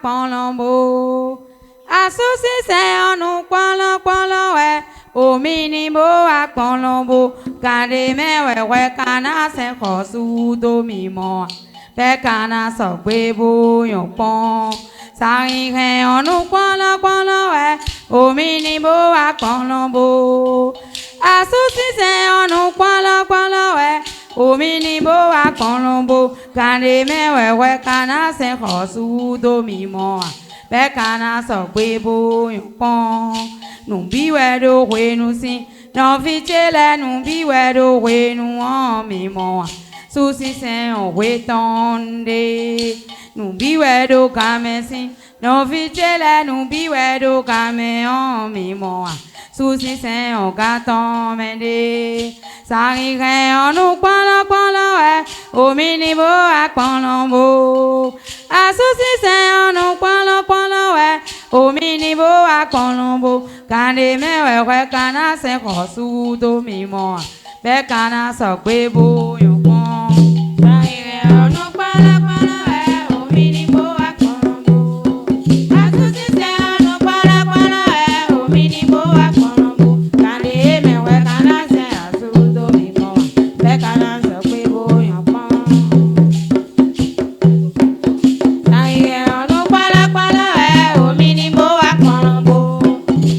polombo. Asusi se onu polo we. Omini bo a polombo. Kade me we kana se kosu do mi mo. Pe kana so bebo yon pon. Sari he onu polo we. Omini bo a polombo. Asusi se onu polo we. Omini bo a polombo. Kade me we kana se kosu do mi mo. Pe kana so bebo yon pon. Numbi we do we nu si. Non vichele numbi we do we nu on mi mo. Susi se on we tonde. Numbi we do kame si. Non vichele numbi we do kame on mi mo. Susi se on gaton mende. Sari re on nou polo we. Omini bo a polombo. A susi se on nou polo we. Omini bo a polombo. Kande me we kana se kosu do mi mo. Be kana so bebo yon pon. Sari re on nou polo we. Omini bo a polombo. A susi se on nou polo we. Omini bo a polombo. Kande me we kana se asu do mi mo. Be kana so bebo yon pon. Sari re on nou polo we. Omini bo a polombo.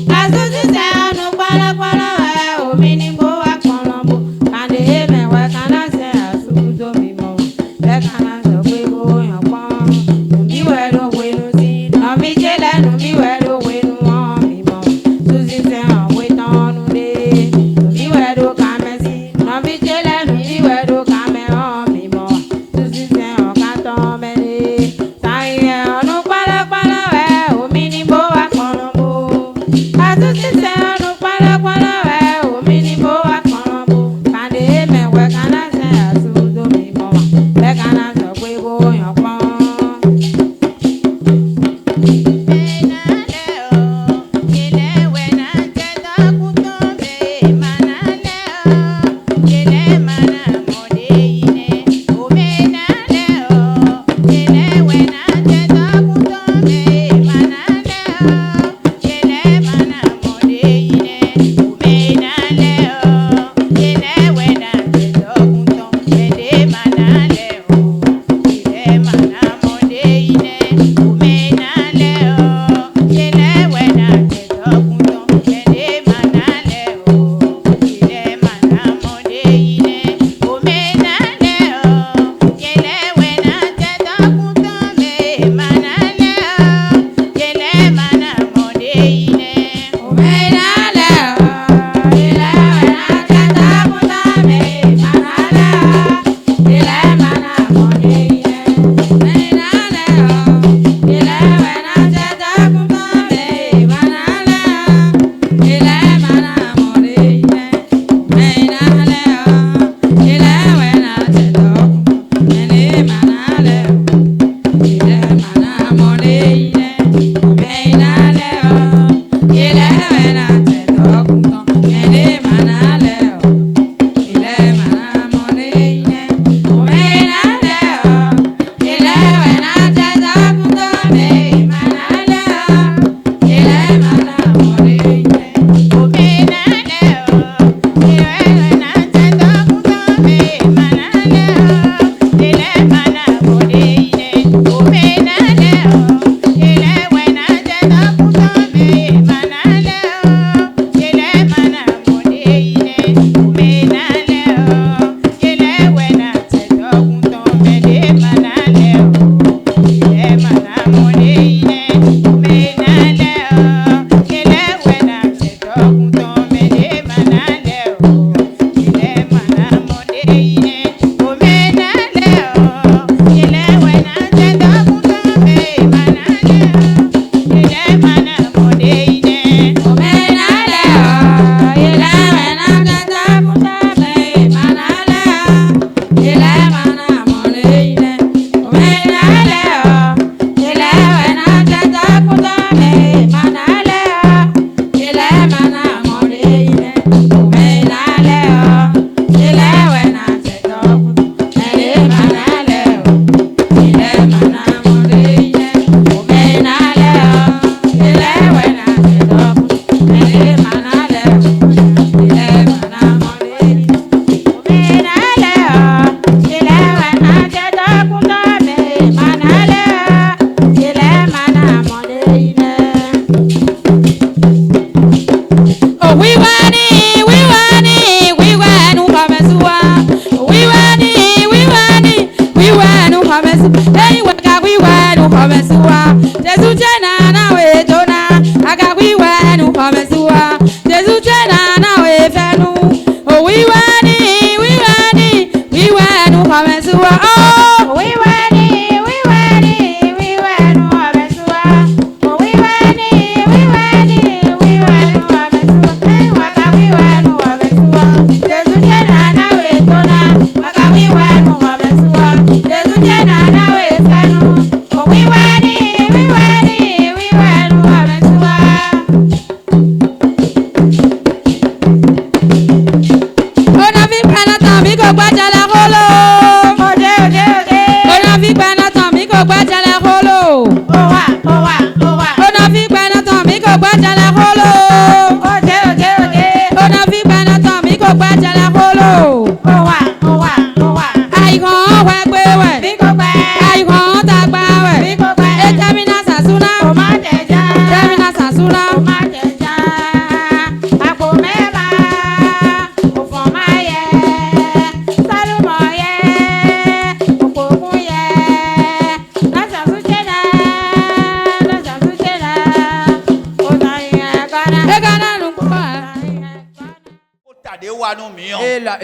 A susi se on nou polo we. Omini bo a polombo. Kande me we kana se asu do mi mo. Be kana so bebo yon pon. Numbi we do we nu si. Non mi chele numbi we do we nu on mi mo. Susi se on we ton nu de. Numbi we do kame si. Non mi chele numbi we do kame on mi mo. Susi se on katon me de. Sari re on nou polo we. Omini bo a polombo. A susi se on nou polo we. Omini bo a polombo. Kande me we kana se asu do mi mo. Be kana so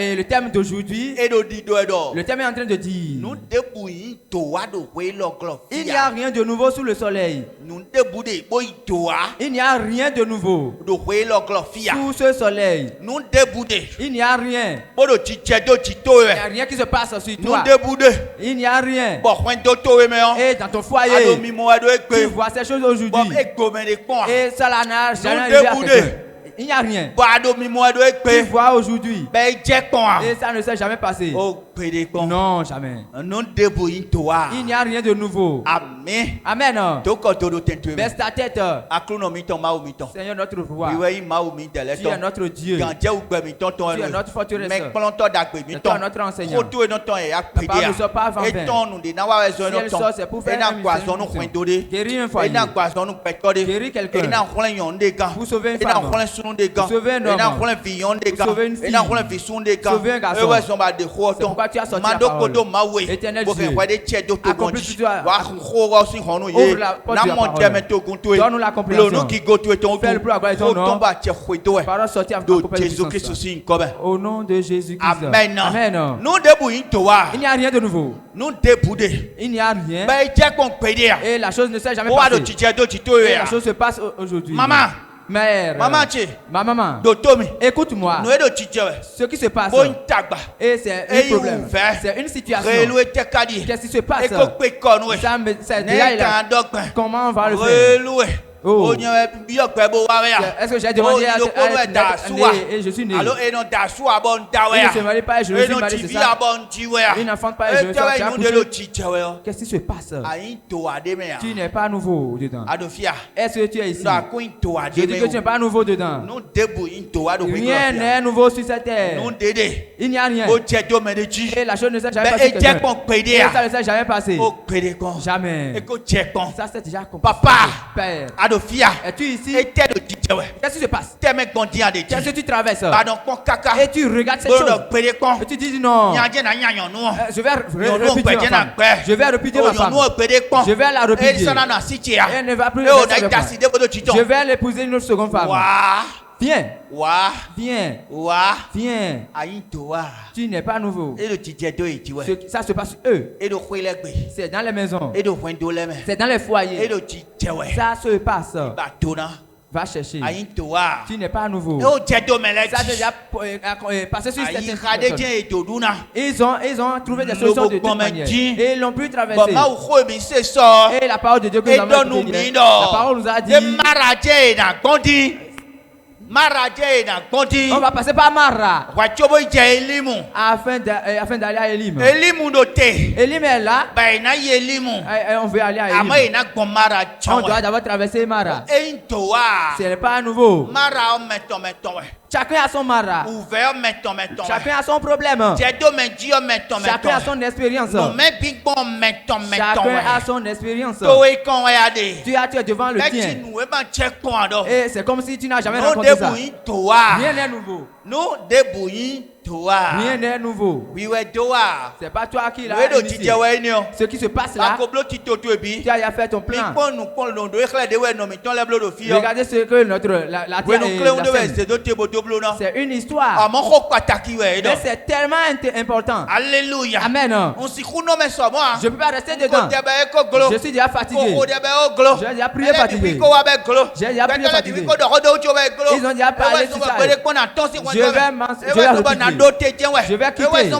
Et le thème d'aujourd'hui, le thème est en train de dire il n'y a rien de nouveau sous le soleil. Il n'y a rien de nouveau sous ce soleil. Il n'y a rien. Il n'y a rien qui se passe sur toi. Il n'y a rien. Et dans ton foyer, tu vois ces choses aujourd'hui. Et ça n'a jamais arrivé à quelqu'un. Il n'y a rien. Tu vois aujourd'hui. Et ça ne s'est jamais passé. Non, jamais. Il n'y a rien de nouveau. Amen. Amen. Baisse ta tête. Seigneur notre roi. Tu es notre Dieu. Tu es notre forteresse. Tu es notre enseignant. La parole ne sort pas avant vain. Si elle sort, c'est pour faire guérir un foyer. Guérir quelqu'un. Pour sauver une femme. Pour sauver un homme. Pour sauver une fille. Sauver un garçon. C'est pourquoi tu as sorti la parole. Éternel Dieu, accomplis tout ça. Ouvre la porte de la parole. Donne-nous la compréhension. Fais le plus à gloire de ton nom. Parole sortie avec la compréhension. Au nom de Jésus-Christ. Amen. Amen. Il n'y a rien de nouveau. Il n'y a rien. Et la chose ne s'est jamais passée. Et la chose se passe aujourd'hui. Maman. Mère, ma maman, écoute-moi. Ce qui se passe, et c'est un problème, c'est une situation. Qu'est-ce qui se passe? C'est déjà là. Comment on va le faire? Oh. Est-ce que j'ai demandé à et je suis né? Il ne se marie pas et je ne suis marié, c'est ça? Il n'enfante pas et je ne suis pas. Qu'est-ce qui se passe? Tu n'es pas nouveau dedans. Est-ce que tu es ici? Je dis que tu n'es pas nouveau dedans. Rien n'est nouveau sur cette terre. Il n'y a rien. Et la chose ne s'est jamais passée. Et ça ne s'est jamais passé. Jamais. Ça c'est déjà compris. Papa, Père, es-tu ici? Qu'est-ce qui se passe? Qu'est-ce que tu traverses? Et tu regardes cette chose. Et tu dis non. Je vais répudier ma femme. Je vais répudier ma femme. Je vais la répudier. Elle ne va plus rester avec moi. Je vais l'épouser une autre seconde femme. Viens. Viens. Viens. Tu n'es pas nouveau. Ça se passe eux. C'est dans les maisons. C'est dans les foyers. Ça se passe. Va chercher. Tu n'es pas nouveau. Ça a déjà passé sur cette situation. Ils ont trouvé des solutions de toute manière. Et ils l'ont pu traverser. Et la parole de Dieu que nous avons écoutée, la parole nous a dit on va passer par Mara afin d'aller à Elim. Elim est là. Et on veut aller à Elim. On doit d'abord traverser Mara. Ce n'est pas nouveau. Chacun a son Mara. Chacun a son problème. Chacun a son expérience. Chacun a son expérience. Tu es devant le tien. Et c'est comme si tu n'as jamais rencontré ça. Rien n'est nouveau. Rien n'est nouveau. C'est pas toi qui l'as initié. Ce qui se passe là, tu as fait ton plan. Regardez ce que la terre est. C'est une histoire. Mais c'est tellement important. Alléluia. Amen. Je ne peux pas rester dedans. Je suis déjà fatigué. J'ai déjà prié fatigué. J'ai déjà prié fatigué. Ils ont déjà parlé de ça. Je vais quitter.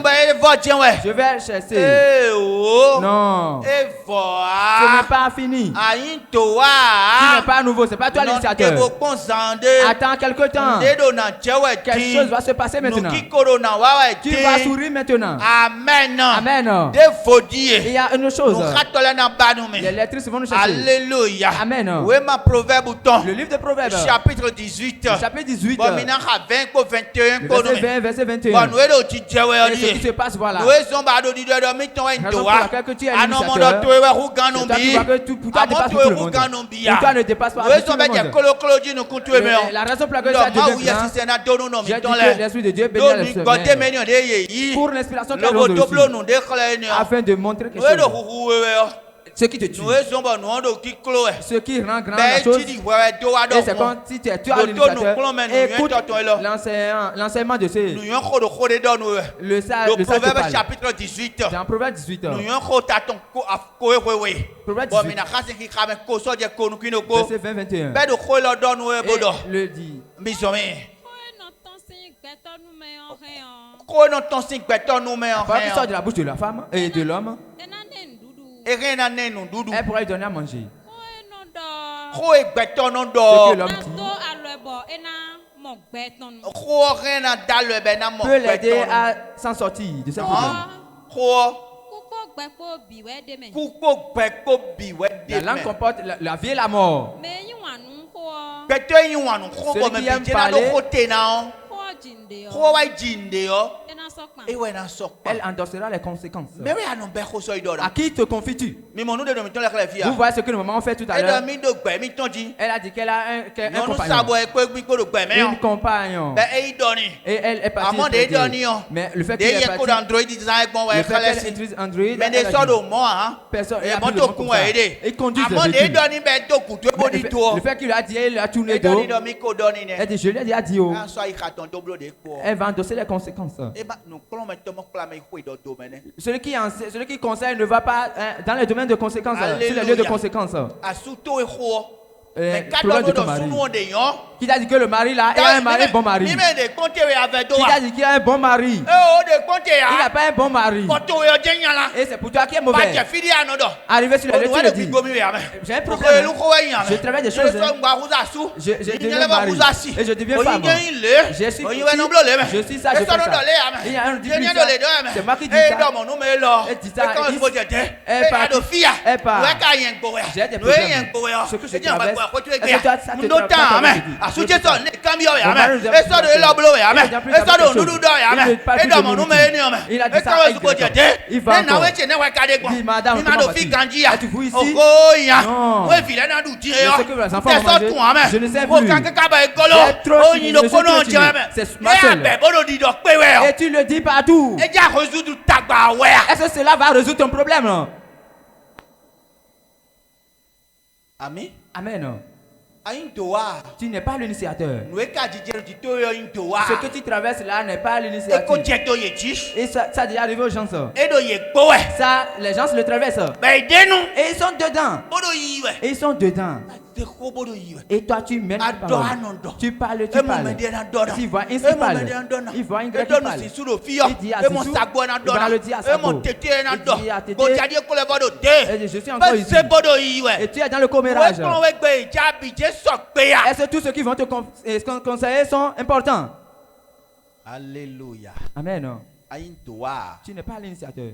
Je vais chercher. Non. Ce n'est pas fini. Ce n'est pas nouveau. Ce n'est pas toi l'initiateur. Attends quelque temps. Quelque chose va se passer maintenant. Tu vas sourire maintenant. Amen. Amen. Il y a une chose. Les lettres vont nous chercher. Alléluia. Amen. Le livre de Proverbes. Chapitre 18. Chapitre 18. Verset 21. Et ce qui se passe, voilà. Raison pour laquelle tu es l'initiateur. Pour toi, dépasse tout le monde. Pour toi, ne dépasse pas tout le monde. La raison pour laquelle tu as devenu grand, j'ai dit que l'Esprit de Dieu bénit les semaines. Pour l'inspiration qu'elle nous donne afin de montrer quelque chose. Ce qui te tue. Ce qui rend grand la chose. Et c'est comme si tu es l'initiateur. Écoute l'enseignement de ces. Le Proverbe chapitre 18. Dans Proverbe 18. Proverbe 18. Verset 20-21. Et le dit. Parle qui sort de la bouche de la femme et de l'homme. Elle pourrait lui donner à manger. Ce que l'homme dit peut l'aider à s'en sortir de ses problèmes. La langue comporte la vie et la mort. Celui qui aime parler, elle endossera les conséquences. À qui te confies-tu? Vous voyez ce que nos mamans ont fait tout à l'heure. Elle a dit qu'elle a un compagnon. Et elle est partie. Mais le fait qu'elle est partie, le fait qu'elle utilise Android, personne n'a pris le monde comme ça. Il conduit le véhicule. Le fait qu'il lui a dit, il a tourné dos. Elle dit, je lui ai dit, oh. Elle va endosser les conséquences. Celui qui conseille ne va pas dans les domaines de conséquences, sur les lieux de conséquences. Problème de ton mari. Qui t'a dit que le mari là est un mari bon mari? Qui t'a dit qu'il a un bon mari? Il n'a pas un bon mari. Et c'est pour toi qui est mauvais. Arrivé sur le lieu, tu le dis. J'ai un problème. Je travaille des choses. Je deviens mari. Et je deviens femme. Je suis ça, je fais ça. Il y a un difficile. C'est moi qui dis ça. Elle dit ça. Elle part. J'ai des problèmes. Ce que je traverse. Il a dit ça. Il va encore. Dis madame, êtes-vous ici? Non. Ce que les enfants vont manger, je ne sais plus. C'est trop si je ne suis trop timide. C'est ma seule. Et tu le dis partout. Est-ce que cela va résoudre ton problème? Amen. Amen. Tu n'es pas l'initiateur. Ce que tu traverses là n'est pas l'initiative. Et ça est déjà arrivé aux gens. Ça, les gens le traversent. Et ils sont dedans. Et ils sont dedans. Et toi tu mènes la parole. Tu parles. Tu vois un qui parle. Il voit un grec qui parle. Il dit à Sissou, il va le dire à Sabo. Il dit à Tété, et je suis encore ici. Et tu es dans le commérage. Est-ce que tous ceux qui vont te conseiller sont importants? Alléluia. Amen. Tu n'es pas l'initiateur.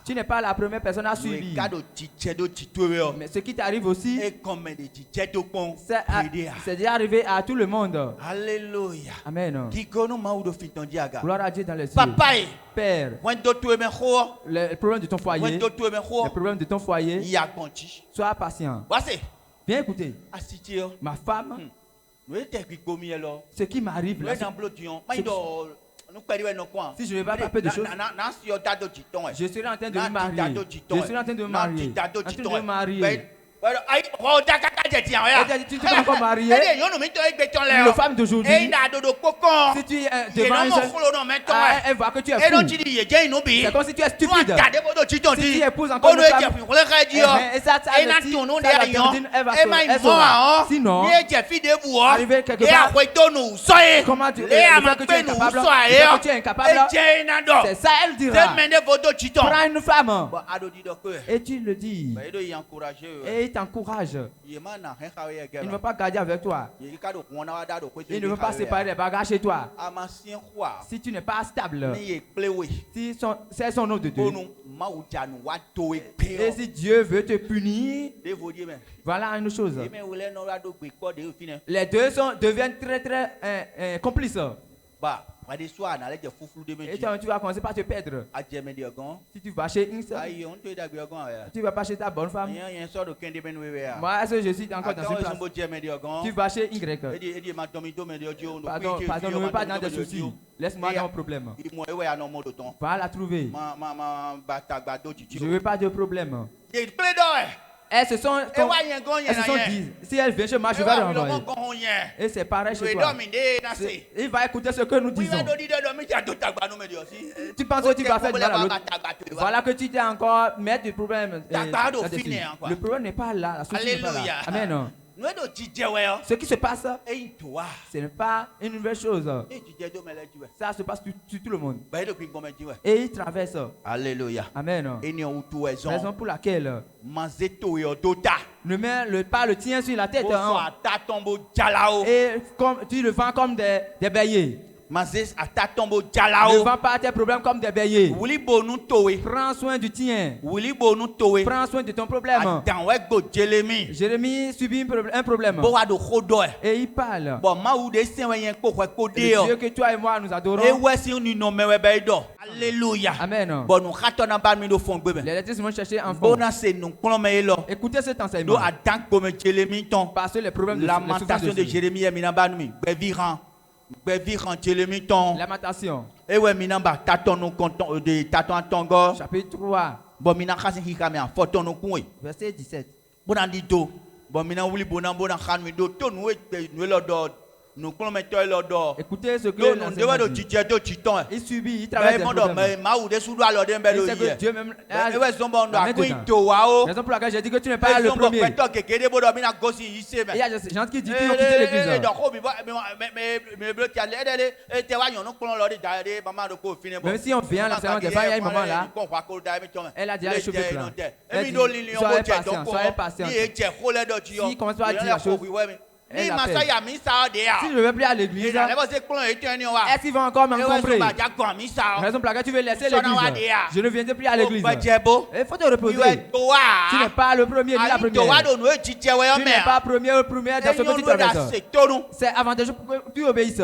Tu n'es pas la première personne à suivre. Mais ce qui t'arrive aussi, c'est déjà arrivé à tout le monde. Alléluia. Amen. Gloire à Dieu dans les cieux. Père, le problème de ton foyer, le problème de ton foyer, sois patient. Viens écouter. Ma femme, Ce qui m'arrive là, si je ne vais pas faire peu de choses, je serai en train de me marier. Je serai en train de me marier. En train de me marier. Tu t'es encore marié. Le femme d'aujourd'hui, si tu es devant une jeune, elle voit que tu es fou. C'est comme si tu es stupide. Si tu épouses encore une femme, et ça elle saura. Sinon, arriver quelque part, comment tu es incapable, c'est ça elle dira. Prends une femme et tu le dis. Et il t'encourage. Il ne veut pas garder avec toi. Il ne veut pas séparer les bagages chez toi. Si tu n'es pas stable, si c'est son nom de Dieu, et si Dieu veut te punir, voilà une chose. Les deux deviennent très très complices. Et toi, tu vas commencer par te perdre. Si tu vas chez une seule, tu vas pas chez ta bonne femme. Moi, est-ce que je suis encore dans une place? Tu vas chez Y. Pardon, ne me pas dans des soucis. Laisse-moi dans mon problème. Va la trouver. Je ne veux pas de problème. Elles se sont dit, si elle vient chez moi, je vais l'envoyer. Et c'est pareil chez toi. Il va écouter ce que nous disons. Tu penses que tu vas faire du mal à l'autre. Voilà que tu t'es encore mettre du problème. Le problème n'est pas là. La solution n'est pas là. Amen. Ce qui se passe, ce n'est pas une nouvelle chose. Ça se passe sur tout le monde. Et il traverse. Alléluia. Amen. Raison pour laquelle ne mets pas le tien sur la tête. Et tu le vends comme des béliers. Ne vends pas tes problèmes comme des béliers. Prends soin du tien. Prends soin de ton problème. Jérémie subit un problème. Et il parle. Le Dieu que toi et moi nous adorons. Alléluia. Amen. Les lettres vont chercher en fond. Écoutez cet enseignement. Parce que les problèmes de lamentation de Jérémie est lamentation. Chapitre 3. Verset 17. Écoutez ce que l'enseignement dit. Il subit, il travaille des problèmes. Il sait que Dieu même la main dedans. Raison pour laquelle j'ai dit que tu n'es pas le premier. Il y a des gens qui disent qu'ils ont quitté l'église. Même si on vient à l'enseignement des femmes, il y a un moment là, elle a déjà les cheveux blancs. Elle dit, soyez patient. Si commence pas à dire la chose, si je ne vais plus à l'église, est-ce qu'ils vont encore m'encombrer? Raison pour laquelle tu veux laisser l'église. Je ne viendrai plus à l'église. Il faut te reposer. Tu n'es pas le premier ni la première. Tu n'es pas premier ou première dans ce que tu traverses. C'est avantageux pour que tu obéisses.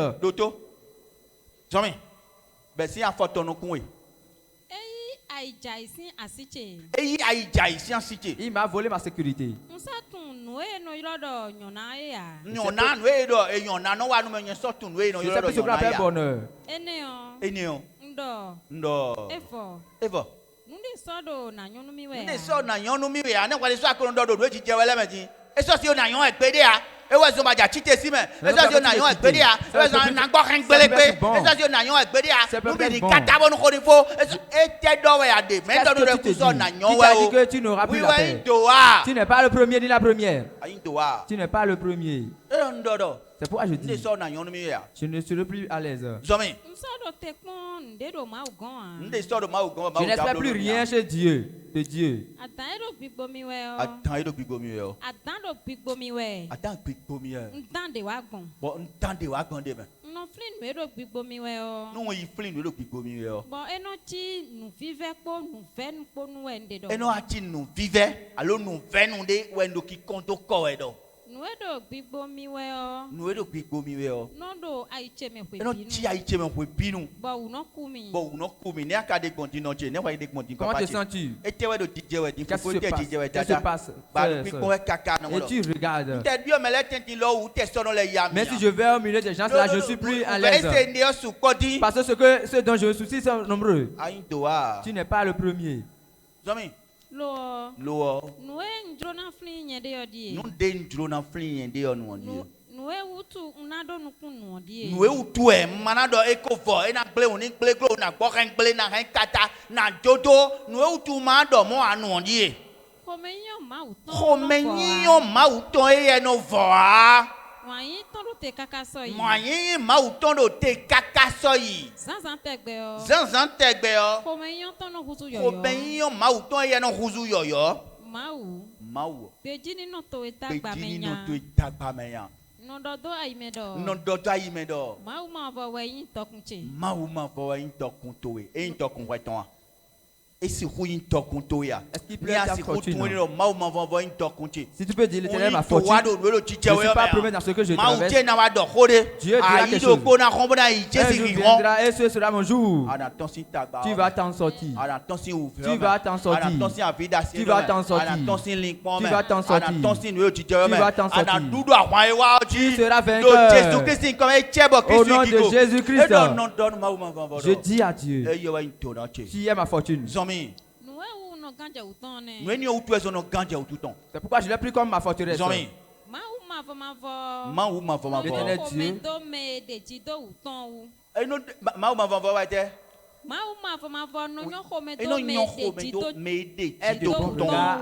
Il m'a volé ma sécurité. C'est plus ce qu'on appelle bonheur. Tu n'auras plus la paix. Tu n'es pas le premier ni la première. Tu n'es pas le premier. C'est pourquoi je dis, je ne serai plus à l'aise. Je n'espère plus rien chez Dieu, de Dieu. Nuedo bigbo miweo. Nuedo bigbo miweo. Nondo aicheme kwe Eno binu. ti aicheme kwe binu. Ba uno kumi. Bon, on a combien ne a qu'à des continents, ne voyez des continents. Comment te sens-tu? Et tu es de DJ, il faut que tu dises, qu'est-ce qui se passe? Et tu regardes. Mais si je vais au milieu des gens là, je suis plus à l'aise. Parce que ceux dont je me soucie sont nombreux. Tu n'es pas le premier. Lo. Nous njona fli nyede yodi. Nous njona fli nyede yodi. Nous utu unado nukunu di. Nous utu manado ekofo ena ple oni ple glo na boken ple na hen kata na jodo. Nous utu mado mo anu di. Komenyo mauton e no voa. Moyen tondo te kakasoyi. Moyen mauton te kakasoyi. Zanzan tegbe o. Zanzan tegbe o. Komenyo tondo huzu yoyo. Komenyo mauton e no huzu yoyo. Mau. Bejini no to etagba menya. Bejini no to etagba menya. Nododo aimedo. Nododo aimedo. Mau ma vo we yin tokunche. Mau ma vo we yin tokunto e. E yin tokun weton. Et si vous êtes en train si tu peux dire l'Éternel ma fortune, je ne suis pas promis dans ce que je traverse. Dieu dira quelque chose. Un jour viendra et ce sera mon jour. Tu vas t'en sortir. Tu vas t'en sortir. Tu vas t'en sortir. Tu vas t'en sortir. Tu vas t'en sortir. Tu seras vainqueur. Au nom de Jésus-Christ, je dis à Dieu, tu es ma fortune. C'est pourquoi je l'ai pris comme ma forteresse. L'Éternel Dieu.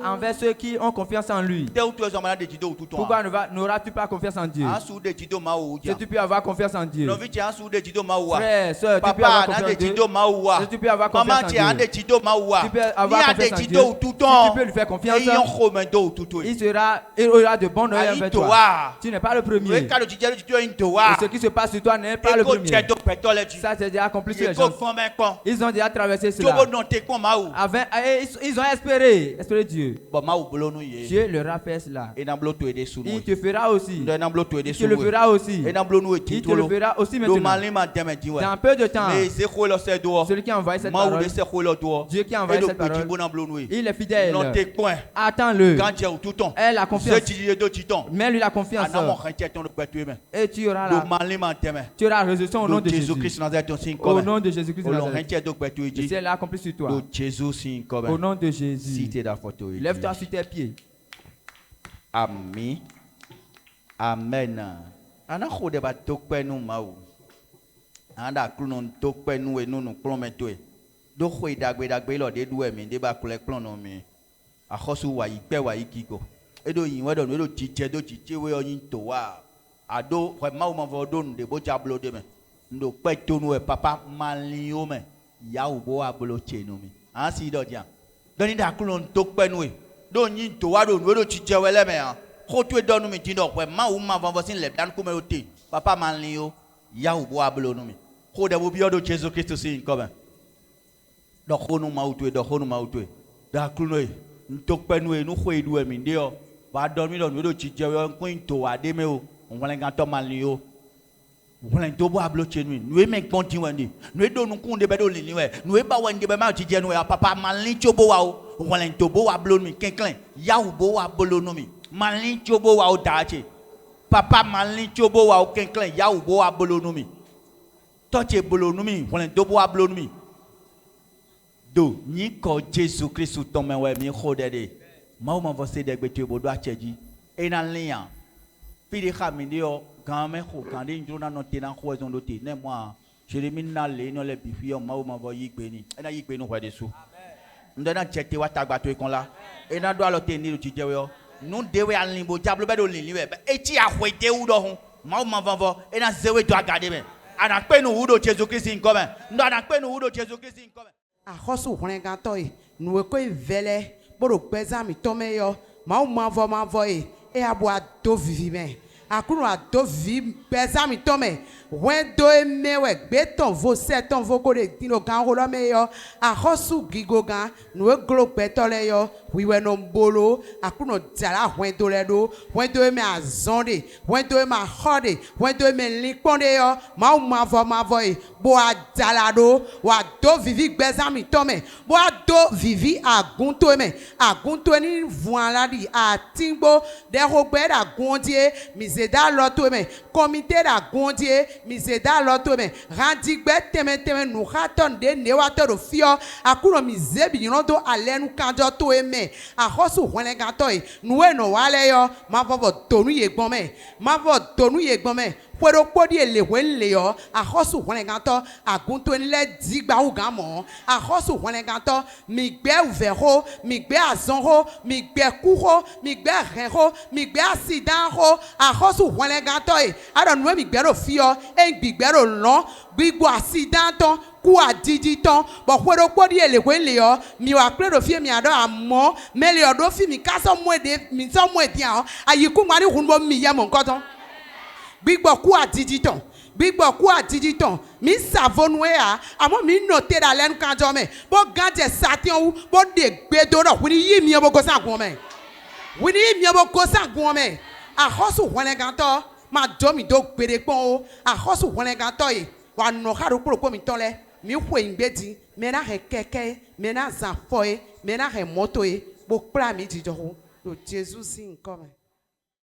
Envers ceux qui ont confiance en lui. Pourquoi n'auras-tu pas confiance en Dieu? Si tu peux avoir confiance en Dieu. Frère, soeur, tu peux avoir confiance en Dieu. Si tu peux avoir confiance en Dieu. Tu peux avoir confiance en Dieu. Si tu peux lui faire confiance, il aura de bons nouvelles envers toi. Tu n'es pas le premier. Et ce qui se passe sur toi n'est pas le premier. Ça c'est déjà accompli sur les gens. Ils ont déjà traversé cela. Ils ont espéré Dieu. Dieu leur a fait cela. Il te fera aussi. Il te le fera aussi. Il te le fera aussi maintenant. Dans peu de temps, celui qui a envoyé cette parole, Dieu qui a envoyé cette parole, il est fidèle. Attends-le. Elle a confiance. Mais lui la confiance. Et tu auras la résolution au nom de Jésus-Christ. Au nom de Jésus-Christ. Et c'est là accompli sur toi. Au nom de Jésus. Lève-toi sur tes pieds. Amen. Amen. Ana khode ba tokpe nu mau. Anda klunon tokpe nu e nu nu klometoe. Do khoi dagbe lo de duwe mi de ba kule klono mi. Akhosu wa ipe wa ikiko. Edo yin wedo no do chiche we oyin to wa. Ado khoi mau ma vo don de bo jablo de me. Ndo pe tonu e papa malio me. Ya ubo ablo chenu mi. Ansi do dia. Doni da klunon tokpe nu e. Do yin to wa do no do chiche we le me an. Khotu e donu mi tindo kwe mau ma vo sin le dan kuma ote. Papa malio ya ubo ablo nu mi. Khode bo biodo Jesus Christ sin comme. Do khonu mautwe da kluno e ntokpe nu e nu khoi du e mi ndio ba don mi do no do chiche we nkwin to ade me o onwele gan to malio onwele to bo ablo chenu nu e me gbon ti wani nu e do nu kun de be do lini we nu e ba wani be ma chiche nu e papa malin chobo wa o onwele to bo wa blo mi kenklen ya ubo wa blo nu mi malin chobo wa o daache papa malin chobo wa o kenklen ya ubo wa blo nu mi toche blo nu mi onwele to bo wa blo nu mi do ni ko Jesus Christ tome we mi khode de ma ma vo se de gbe ti bodo acheji e na lian pidi khami dio kan me kho kan de njuna no te na kho ezon do te ne moi Jérémie na le no le bifi o ma vo yigbe ni e na yigbe no hwede su ndo na chete wa tagba to ikon la e na do alo te ni ti jewe o nu dewe alimbo jablo be do lin liwe e ti ahwede u do hun ma vo e na zewe do agade me ana pe nu u do Jesus Christ in come ndo ana pe nu u do Jesus Christ in come Ahosu hwengantoy nuwe ko vele boro peza mi tome yo ma vo e abo ado vivi me Akunu a do vi bezami tome. When do me we beton vo seton vo kode dino gan holo me yo. A hosu gigo gan no glo betole yo. We were no bolo. Akunu dala when do ledo. When do me a zonde. When do me a hode. When do me likonde yo. Ma voy. Bo a dalado. Wa do vivi bezami tome. Bo a do vivi agunto me. Agunto ni voila di a timbo. De robert a gondie. Mizeda loto me. Comité da gondie. Mizeda loto me. Randigbe teme nou raton de newato do fio. Akuno mizebi yinodo ale nou kanjo to eme. A hosu wene gatoy. Nou no wale yo. Ma vovo tonu ye gbome. Ma vovo tonu ye gbome. Puedo podi le wele yo. A hosu wene gato. A gunto le digba ou gamo. A hosu wene gato. Migbe ouvero. Migbe azonro. Migbe kuro. Migbe renro. Migbe accident ho. A hosu wene gato. A don we migbe do fio. E migbe do lon. Bigbo accident ton. Ku a didi ton. Bo puedo podi le wele yo. Mi wa predo fie mi ado amo. Me le odo fi mi kaso mwede. Mi so mwede ya. A yiku ngani hunbo mi ya mon koton. Big Boku a digiton. Big Boku a digiton. Mi savonwe a. Amo mi note da len kanjome. Bo ganje sation ou. Bo de bedoro. Wini yi mi obo gosan gwome. Wini yi mi obo gosan gwome. A hosu wane ganto. Ma domi do bedekpon o. A hosu wane ganto e. Wa no haru pro mi tole. Mi fwe ingbedi. Mena he keke. Mena zanfoe. Mena he moto e. Bo pra mi dijoho. Jésus si nkome.